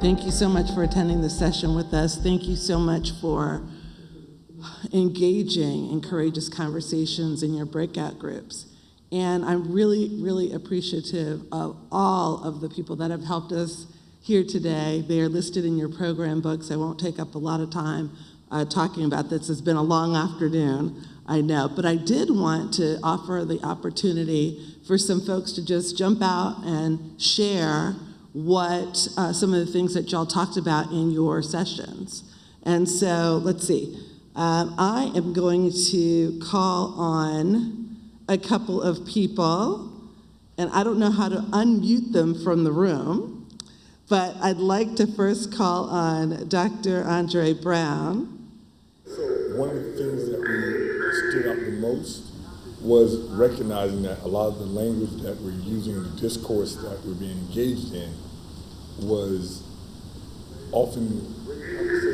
Thank you so much for attending this session with us. Thank you so much for engaging in courageous conversations in your breakout groups. And I'm really, really appreciative of all of the people that have helped us here today. They are listed in your program books. I won't take up a lot of time talking about this. It's been a long afternoon, I know. But I did want to offer the opportunity for some folks to just jump out and share what some of the things that y'all talked about in your sessions. And so let's see. I am going to call on a couple of people, and I don't know how to unmute them from the room, but I'd like to first call on Dr. Andre Brown. So one of the things that we stood out the most was recognizing that a lot of the language that we're using in the discourse that we're being engaged in was often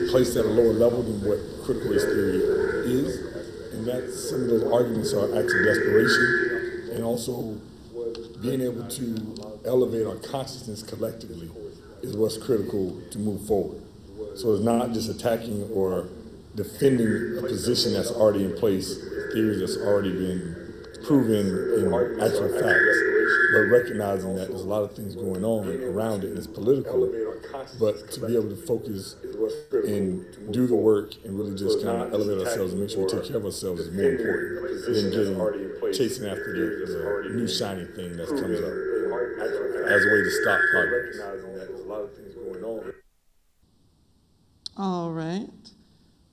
placed at a lower level than what critical race theory is, and that some of those arguments are acts of desperation, and also being able to elevate our consciousness collectively is what's critical to move forward. So it's not just attacking or defending a position that's already in place, theories that's already been proven in actual facts, but recognizing that there's a lot of things going on around it and it's political, but to be able to focus and do the work and really just kind of elevate ourselves and make sure we take care of ourselves is more important than chasing after the new shiny thing that comes up as a way to stop progress. All right.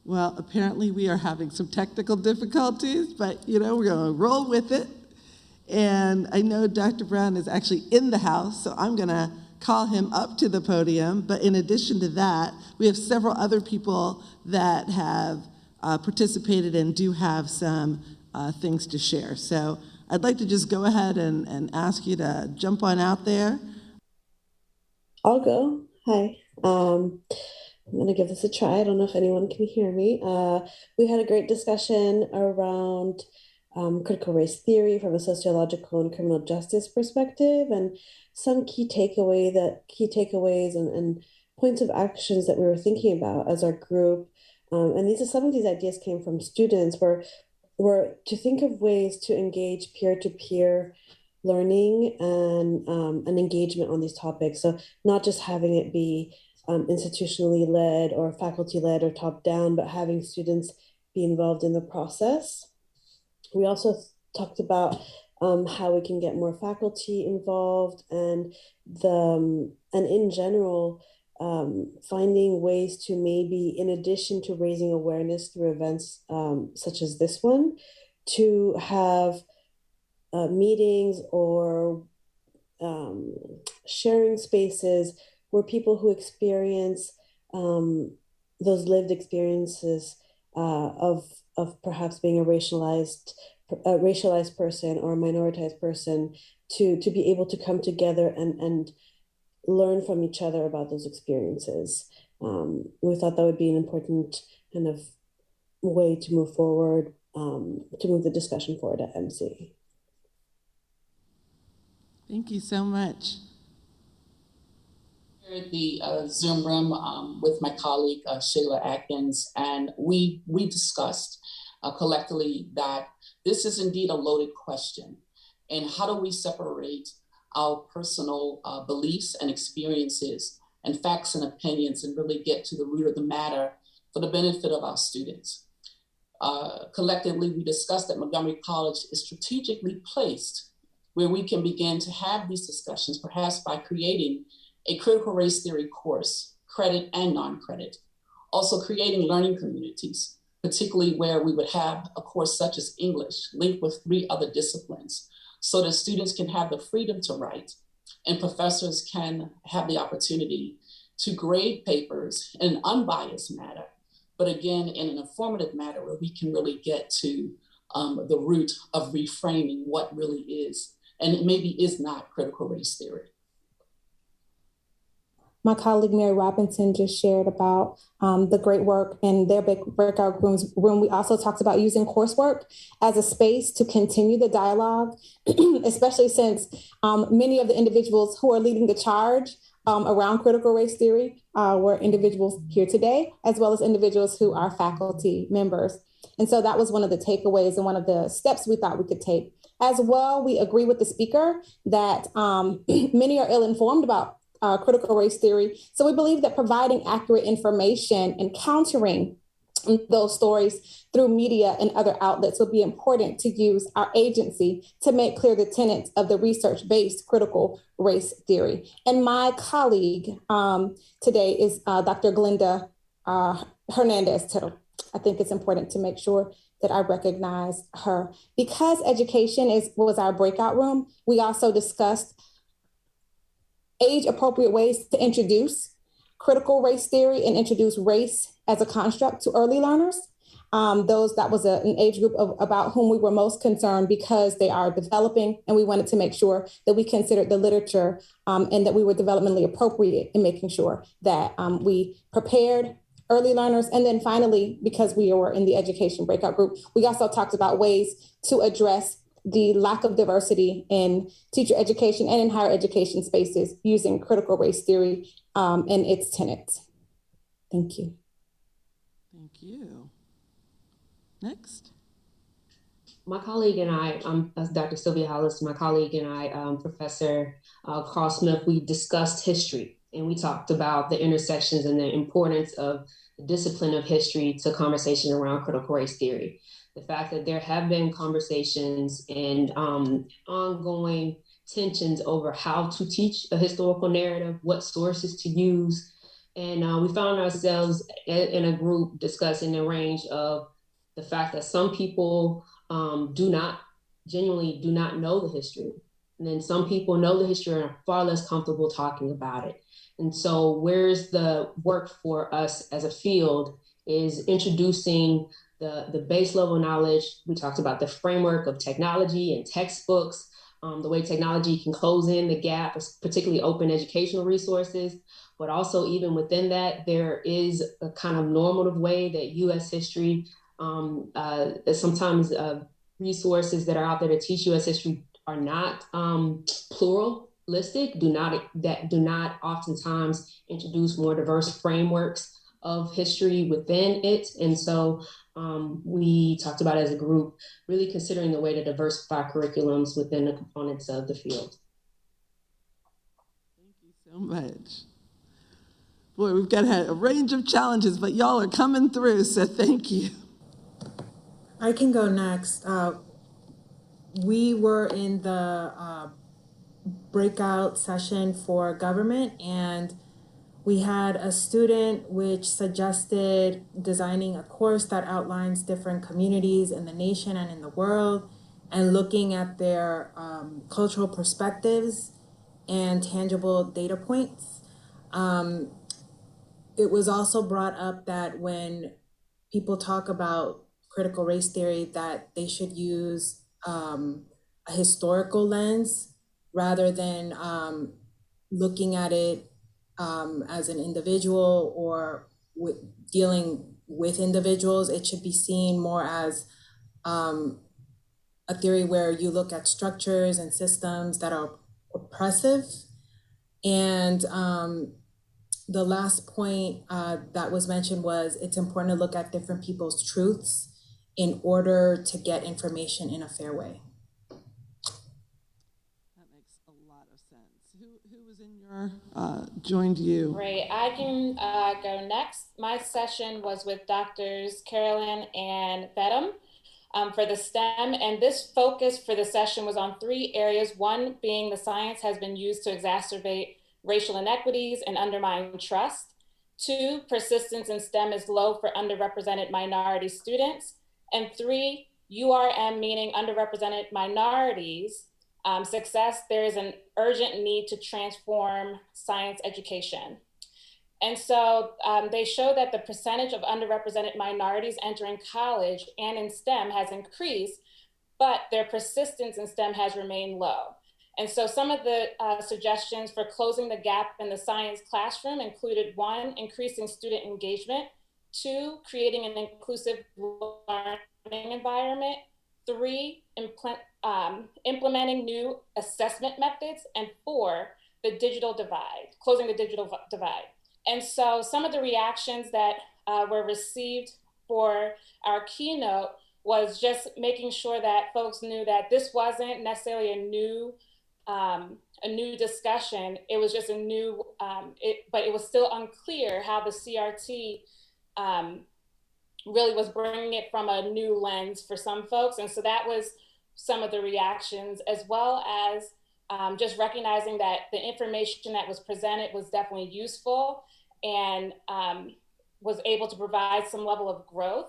Well, apparently we are having some technical difficulties, but we're going to roll with it. And I know Dr. Brown is actually in the house, so I'm going to call him up to the podium. But in addition to that, we have several other people that have participated and do have some things to share. So I'd like to just go ahead and ask you to jump on out there. I'll go. Hi. I'm going to give this a try. I don't know if anyone can hear me. We had a great discussion around critical race theory from a sociological and criminal justice perspective, and some key takeaways and points of actions that we were thinking about as our group. And some of these ideas came from students were to think of ways to engage peer-to-peer learning and an engagement on these topics. So not just having it be institutionally led or faculty led or top down, but having students be involved in the process. We also talked about how we can get more faculty involved and in general, finding ways to maybe, in addition to raising awareness through events such as this one, to have meetings or sharing spaces where people who experience those lived experiences of perhaps being a racialized person or a minoritized person to be able to come together and learn from each other about those experiences. We thought that would be an important kind of way to move forward, to move the discussion forward at MC. Thank you so much. The Zoom room with my colleague Shayla Atkins, and we discussed collectively that this is indeed a loaded question. And how do we separate our personal beliefs and experiences and facts and opinions and really get to the root of the matter for the benefit of our students? Collectively, we discussed that Montgomery College is strategically placed where we can begin to have these discussions, perhaps by creating a critical race theory course, credit and non-credit. Also creating learning communities, particularly where we would have a course such as English linked with 3 other disciplines, so that students can have the freedom to write and professors can have the opportunity to grade papers in an unbiased manner, but again, in an informative manner where we can really get to the root of reframing what really is, and it maybe is not critical race theory. My colleague Mary Robinson just shared about the great work in their big breakout room. We also talked about using coursework as a space to continue the dialogue, especially since many of the individuals who are leading the charge around critical race theory were individuals here today, as well as individuals who are faculty members. And so that was one of the takeaways and one of the steps we thought we could take. As well, we agree with the speaker that many are ill-informed about critical race theory. So we believe that providing accurate information and countering those stories through media and other outlets will be important to use our agency to make clear the tenets of the research-based critical race theory. And my colleague today is Dr. Glenda Hernandez-Tittle. I think it's important to make sure that I recognize her. Because education was our breakout room, we also discussed age-appropriate ways to introduce critical race theory and introduce race as a construct to early learners. That was an age group about whom we were most concerned because they are developing, and we wanted to make sure that we considered the literature and that we were developmentally appropriate in making sure that we prepared early learners. And then finally, because we were in the education breakout group, we also talked about ways to address the lack of diversity in teacher education and in higher education spaces using critical race theory and its tenets. Thank you. Thank you. Next. My colleague and I, that's Dr. Sylvia Hollis, my colleague and I, Professor Carl Smith, we discussed history, and we talked about the intersections and the importance of the discipline of history to conversation around critical race theory. The fact that there have been conversations and ongoing tensions over how to teach a historical narrative, what sources to use. And we found ourselves in a group discussing the range of the fact that some people genuinely do not know the history. And then some people know the history and are far less comfortable talking about it. And so where's the work for us as a field is introducing the base level knowledge. We talked about the framework of technology and textbooks, the way technology can close in the gap, particularly open educational resources. But also even within that, there is a kind of normative way that U.S. history, sometimes resources that are out there to teach U.S. history are not pluralistic, do not oftentimes introduce more diverse frameworks of history within it. And so we talked about as a group, really considering the way to diversify curriculums within the components of the field. Thank you so much. Boy, we've got a range of challenges, but y'all are coming through, so thank you. I can go next. We were in the breakout session for government, and we had a student which suggested designing a course that outlines different communities in the nation and in the world, and looking at their cultural perspectives and tangible data points. It was also brought up that when people talk about critical race theory, that they should use a historical lens rather than looking at it as an individual or dealing with individuals. It should be seen more as a theory where you look at structures and systems that are oppressive. And the last point that was mentioned was it's important to look at different people's truths in order to get information in a fair way. That makes a lot of sense. Who was in your, joined you? Great, I can go next. My session was with Doctors Carolyn and Fedham for the STEM, and this focus for the session was on 3 areas. One being the science has been used to exacerbate racial inequities and undermine trust. 2, persistence in STEM is low for underrepresented minority students. And 3, URM, meaning underrepresented minorities, success, there is an urgent need to transform science education. And so they show that the percentage of underrepresented minorities entering college and in STEM has increased, but their persistence in STEM has remained low. And so some of the suggestions for closing the gap in the science classroom included 1, increasing student engagement, 2, creating an inclusive learning environment, 3, implementing new assessment methods, and 4, the digital divide, closing the digital divide. And so some of the reactions that were received for our keynote was just making sure that folks knew that this wasn't necessarily a new discussion. It was just a new, but it was still unclear how the CRT really was bringing it from a new lens for some folks. And so that was some of the reactions, as well as just recognizing that the information that was presented was definitely useful and was able to provide some level of growth.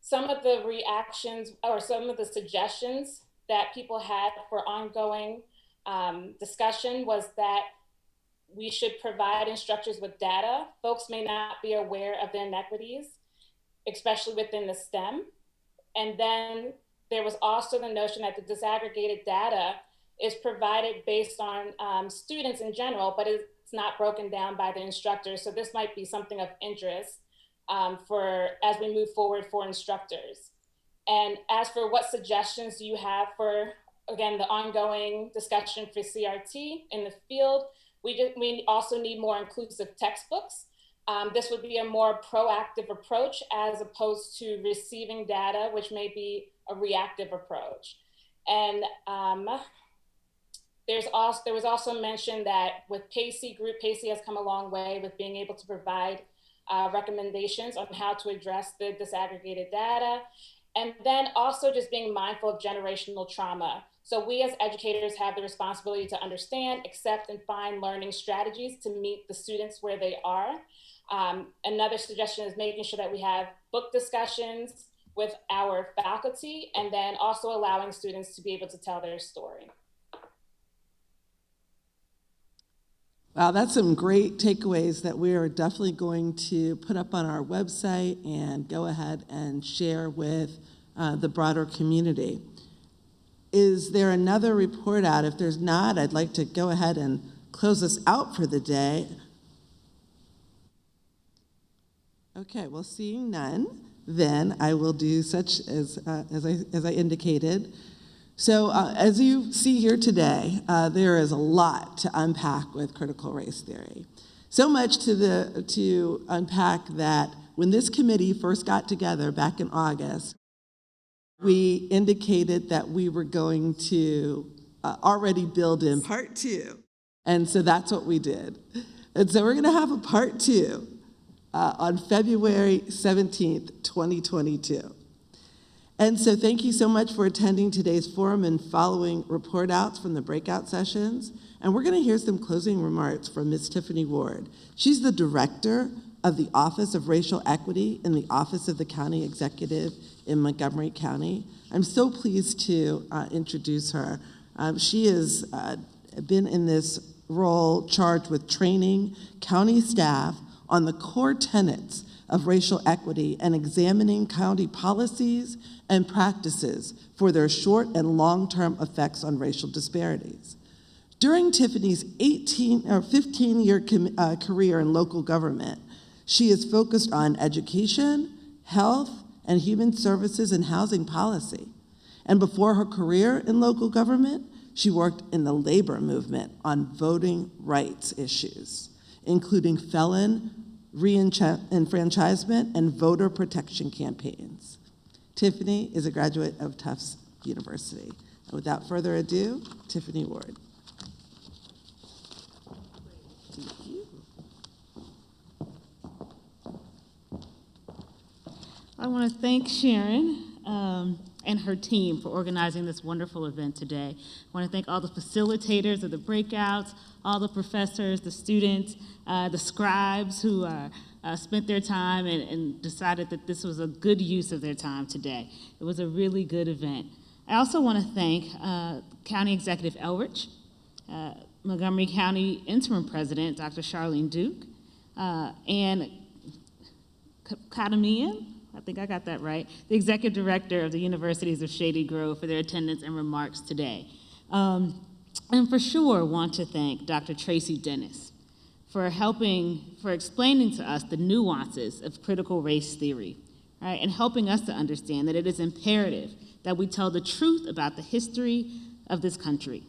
Some of the reactions or some of the suggestions that people had for ongoing discussion was that we should provide instructors with data. Folks may not be aware of the inequities, especially within the STEM. And then there was also the notion that the disaggregated data is provided based on students in general, but it's not broken down by the instructors. So this might be something of interest for as we move forward for instructors. And as for what suggestions do you have for, again, the ongoing discussion for CRT in the field, we also need more inclusive textbooks. This would be a more proactive approach as opposed to receiving data, which may be a reactive approach. And there was also mention that with PACE Group, PACE has come a long way with being able to provide recommendations on how to address the disaggregated data. And then also just being mindful of generational trauma. So we as educators have the responsibility to understand, accept, and find learning strategies to meet the students where they are. Another suggestion is making sure that we have book discussions with our faculty, and then also allowing students to be able to tell their story. Wow, that's some great takeaways that we are definitely going to put up on our website and go ahead and share with the broader community. Is there another report out? If there's not, I'd like to go ahead and close us out for the day. Okay, well, seeing none, then I will do such as I indicated. So as you see here today, there is a lot to unpack with critical race theory. So much to unpack that when this committee first got together back in August, we indicated that we were going to already build in part 2. And so that's what we did. And so we're gonna have a part 2 on February 17th, 2022. And so thank you so much for attending today's forum and following report outs from the breakout sessions. And we're gonna hear some closing remarks from Ms. Tiffany Ward. She's the director of the Office of Racial Equity in the Office of the County Executive in Montgomery County. I'm so pleased to introduce her. She has been in this role charged with training county staff on the core tenets of racial equity and examining county policies and practices for their short and long-term effects on racial disparities. During Tiffany's 15-year career in local government, she is focused on education, health, and human services and housing policy. And before her career in local government, she worked in the labor movement on voting rights issues, including felon re-enfranchisement and voter protection campaigns. Tiffany is a graduate of Tufts University. And without further ado, Tiffany Ward. Thank you. I want to thank Sharon and her team for organizing this wonderful event today. I want to thank all the facilitators of the breakouts, all the professors, the students, the scribes who spent their time and decided that this was a good use of their time today. It was a really good event. I also want to thank County Executive Elrich, Montgomery County Interim President, Dr. Charlene Duke, and Kadamian, I think I got that right, the Executive Director of the Universities of Shady Grove for their attendance and remarks today. And for sure want to thank Dr. Tracy Dennis for explaining to us the nuances of critical race theory, right? And helping us to understand that it is imperative that we tell the truth about the history of this country,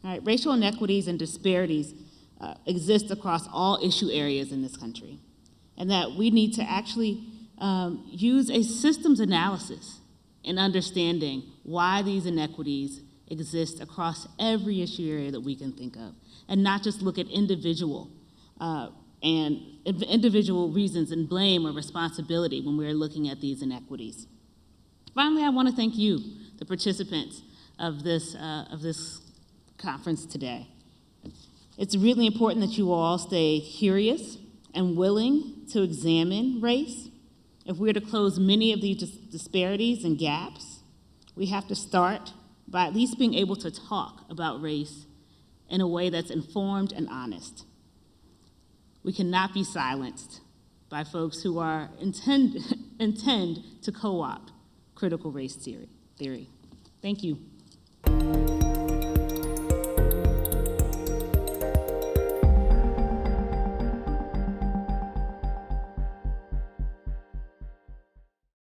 All right, racial inequities and disparities exist across all issue areas in this country, and that we need to actually use a systems analysis in understanding why these inequities exist across every issue area that we can think of, and not just look at individual reasons and blame or responsibility when we're looking at these inequities. Finally, I want to thank you, the participants of this conference today. It's really important that you all stay curious and willing to examine race. If we're to close many of these disparities and gaps, we have to start by at least being able to talk about race in a way that's informed and honest. We cannot be silenced by folks who are intend to co-opt critical race theory. Thank you.